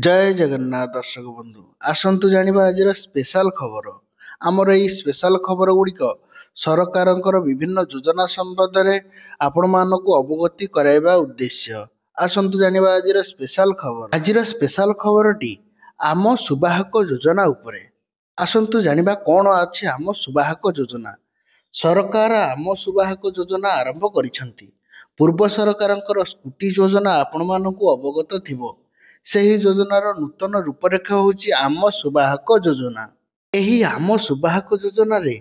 जय जगन्नाथ दर्शक बंधु आसतु जानिबा आज स्पेशल खबर आमर यही स्पेशल खबर गुड़िक सरकार विभिन्न योजना संबंध में आपण मानक अवगति कराइबा उद्देश्य आसतु जानिबा आज स्पेशल खबर। आज स्पेशल खबरटी आम सुवाहक योजना उपरे आसतु जानिबा कौन अच्छे आम सुवाहक योजना। सरकार आम सुवाहक योजना आरंभ करिसेंती। पूर्व सरकार स्कूटी योजना आपण मानक अवगत थिबो। ସେହି ଯୋଜନାର ନୂତନ ରୂପରେଖ ହେଉଛି ଆମ ସୁବାହକ ଯୋଜନା। ଏହି ଆମ ସୁବାହକ ଯୋଜନାରେ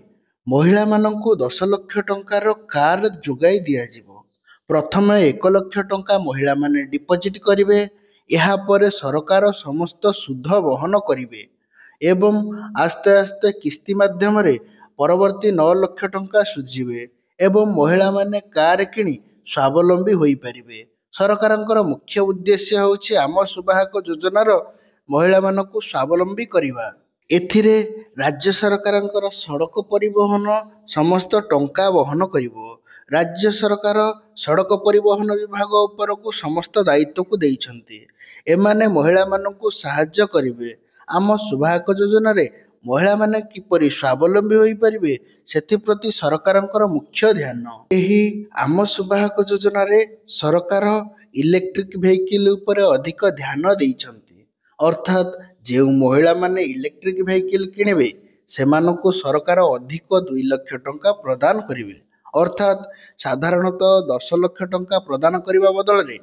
ମହିଳାମାନଙ୍କୁ 10 ଲକ୍ଷ ଟଙ୍କାର କାର୍ ଯୋଗାଇ ଦିଆଯିବ। ପ୍ରଥମେ 1 ଲକ୍ଷ ଟଙ୍କା ମହିଳାମାନେ ଡିପୋଜିଟ୍ କରିବେ। ଏହାପରେ ସରକାର ସମସ୍ତ ସୁଧ ବହନ କରିବେ ଏବଂ ଆସ୍ତେ ଆସ୍ତେ କିସ୍ତି ମାଧ୍ୟମରେ ପରବର୍ତ୍ତୀ 9 ଲକ୍ଷ ଟଙ୍କା ସୁଝିବେ ଏବଂ ମହିଳାମାନେ କାର୍ କିଣି ସ୍ୱାବଲମ୍ବୀ ହୋଇପାରିବେ। ସରକାରଙ୍କର ମୁଖ୍ୟ ଉଦ୍ଦେଶ୍ୟ ହେଉଛି ଆମ ସୁବାହକ ଯୋଜନାର ମହିଳାମାନଙ୍କୁ ସ୍ୱାବଲମ୍ବୀ କରିବା। ଏଥିରେ ରାଜ୍ୟ ସରକାରଙ୍କର ସଡ଼କ ପରିବହନ ସମସ୍ତ ଟଙ୍କା ବହନ କରିବ। ରାଜ୍ୟ ସରକାର ସଡ଼କ ପରିବହନ ବିଭାଗ ଉପରକୁ ସମସ୍ତ ଦାୟିତ୍ୱକୁ ଦେଇଛନ୍ତି। ଏମାନେ ମହିଳାମାନଙ୍କୁ ସାହାଯ୍ୟ କରିବେ। ଆମ ସୁବାହକ ଯୋଜନାରେ ମହିଳାମାନେ କିପରି ସ୍ୱାବଲମ୍ବୀ ହୋଇପାରିବେ ସେଥିପ୍ରତି ସରକାରଙ୍କର ମୁଖ୍ୟ ଧ୍ୟାନ। ଏହି ଆମ ସୁବାହକ ଯୋଜନାରେ ସରକାର ଇଲେକ୍ଟ୍ରିକ୍ ଭେହିକିଲ୍ ଉପରେ ଅଧିକ ଧ୍ୟାନ ଦେଇଛନ୍ତି। ଅର୍ଥାତ୍ ଯେଉଁ ମହିଳାମାନେ ଇଲେକ୍ଟ୍ରିକ୍ ଭେହିକିଲ୍ କିଣିବେ ସେମାନଙ୍କୁ ସରକାର ଅଧିକ 2 ଲକ୍ଷ ଟଙ୍କା ପ୍ରଦାନ କରିବେ। ଅର୍ଥାତ୍ ସାଧାରଣତଃ 10 ଲକ୍ଷ ଟଙ୍କା ପ୍ରଦାନ କରିବା ବଦଳରେ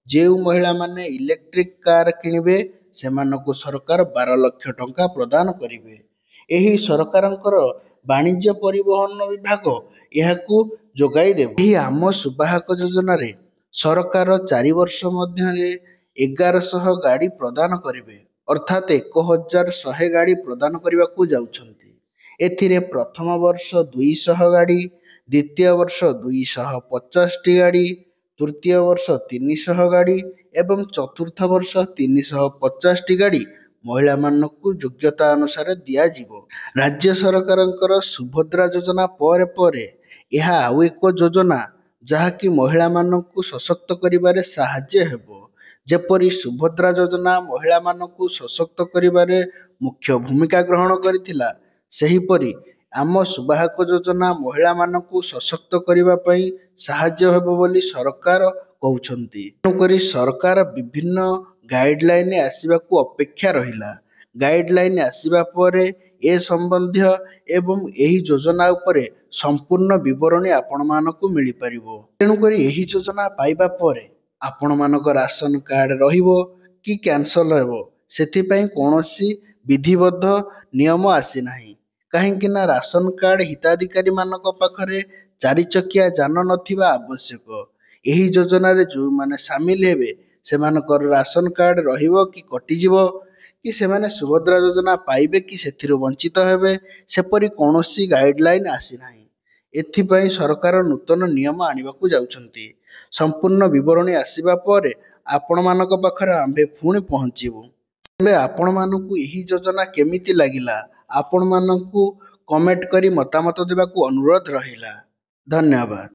ଯେଉଁ ମହିଳାମାନେ ଇଲେକ୍ଟ୍ରିକ୍ କାର୍ କିଣିବେ ସେମାନଙ୍କୁ ସରକାର 12 ଲକ୍ଷ ଟଙ୍କା ପ୍ରଦାନ କରିବେ। ଏହି ସରକାରଙ୍କର ବାଣିଜ୍ୟ ପରିବହନ ବିଭାଗ ଏହାକୁ ଯୋଗାଇ ଦେବ। ଏହି ଆମ ସୁବାହକ ଯୋଜନାରେ ସରକାର 4 ବର୍ଷ ମଧ୍ୟରେ 1100 ଗାଡ଼ି ପ୍ରଦାନ କରିବେ। ଅର୍ଥାତ୍ 1100 ଗାଡ଼ି ପ୍ରଦାନ କରିବାକୁ ଯାଉଛନ୍ତି। ଏଥିରେ ପ୍ରଥମ ବର୍ଷ 200 ଗାଡ଼ି, ଦ୍ୱିତୀୟ ବର୍ଷ 250ଟି ଗାଡ଼ି, ତୃତୀୟ ବର୍ଷ 300 ଗାଡ଼ି ଏବଂ ଚତୁର୍ଥ ବର୍ଷ 350ଟି ଗାଡ଼ି ମହିଳାମାନଙ୍କୁ ଯୋଗ୍ୟତା ଅନୁସାରେ ଦିଆଯିବ। ରାଜ୍ୟ ସରକାରଙ୍କର ସୁଭଦ୍ରା ଯୋଜନା ପରେ ପରେ ଏହା ଆଉ ଏକ ଯୋଜନା ଯାହାକି ମହିଳାମାନଙ୍କୁ ସଶକ୍ତ କରିବାରେ ସାହାଯ୍ୟ ହେବ। ଯେପରି ସୁଭଦ୍ରା ଯୋଜନା ମହିଳାମାନଙ୍କୁ ସଶକ୍ତ କରିବାରେ ମୁଖ୍ୟ ଭୂମିକା ଗ୍ରହଣ କରିଥିଲା, ସେହିପରି ଆମ ସୁବାହକ ଯୋଜନା ମହିଳାମାନଙ୍କୁ ସଶକ୍ତ କରିବା ପାଇଁ ସାହାଯ୍ୟ ହେବ ବୋଲି ସରକାର କହୁଛନ୍ତି। ତେଣୁକରି ସରକାର ବିଭିନ୍ନ ଗାଇଡ଼ଲାଇନ୍ ଆସିବାକୁ ଅପେକ୍ଷା ରହିଲା। ଗାଇଡ଼ଲାଇନ୍ ଆସିବା ପରେ ଏ ସମ୍ବନ୍ଧୀୟ ଏବଂ ଏହି ଯୋଜନା ଉପରେ ସମ୍ପୂର୍ଣ୍ଣ ବିବରଣୀ ଆପଣମାନଙ୍କୁ ମିଳିପାରିବ। ତେଣୁକରି ଏହି ଯୋଜନା ପାଇବା ପରେ ଆପଣମାନଙ୍କ ରାସନ କାର୍ଡ଼ ରହିବ କି କ୍ୟାନସଲ୍ ହେବ ସେଥିପାଇଁ କୌଣସି ବିଧିବଦ୍ଧ ନିୟମ ଆସିନାହିଁ। କାହିଁକି ନା ରାସନ କାର୍ଡ଼ ହିତାଧିକାରୀମାନଙ୍କ ପାଖରେ 4 ଚକିଆ ଯାନ ନଥିବା ଆବଶ୍ୟକ। ଏହି ଯୋଜନାରେ ଯେଉଁମାନେ ସାମିଲ ହେବେ ସେମାନଙ୍କର ରାସନ କାର୍ଡ଼ ରହିବ କି କଟିଯିବ କି ସେମାନେ ସୁଭଦ୍ରା ଯୋଜନା ପାଇବେ କି ସେଥିରୁ ବଞ୍ଚିତ ହେବେ ସେପରି କୌଣସି ଗାଇଡ଼ଲାଇନ୍ ଆସିନାହିଁ। ଏଥିପାଇଁ ସରକାର ନୂତନ ନିୟମ ଆଣିବାକୁ ଯାଉଛନ୍ତି। ସମ୍ପୂର୍ଣ୍ଣ ବିବରଣୀ ଆସିବା ପରେ ଆପଣମାନଙ୍କ ପାଖରେ ଆମ୍ଭେ ପୁଣି ପହଞ୍ଚିବୁ। ତେବେ ଆପଣମାନଙ୍କୁ ଏହି ଯୋଜନା କେମିତି ଲାଗିଲା ଆପଣମାନଙ୍କୁ କମେଣ୍ଟ କରି ମତାମତ ଦେବାକୁ ଅନୁରୋଧ ରହିଲା। ଧନ୍ୟବାଦ।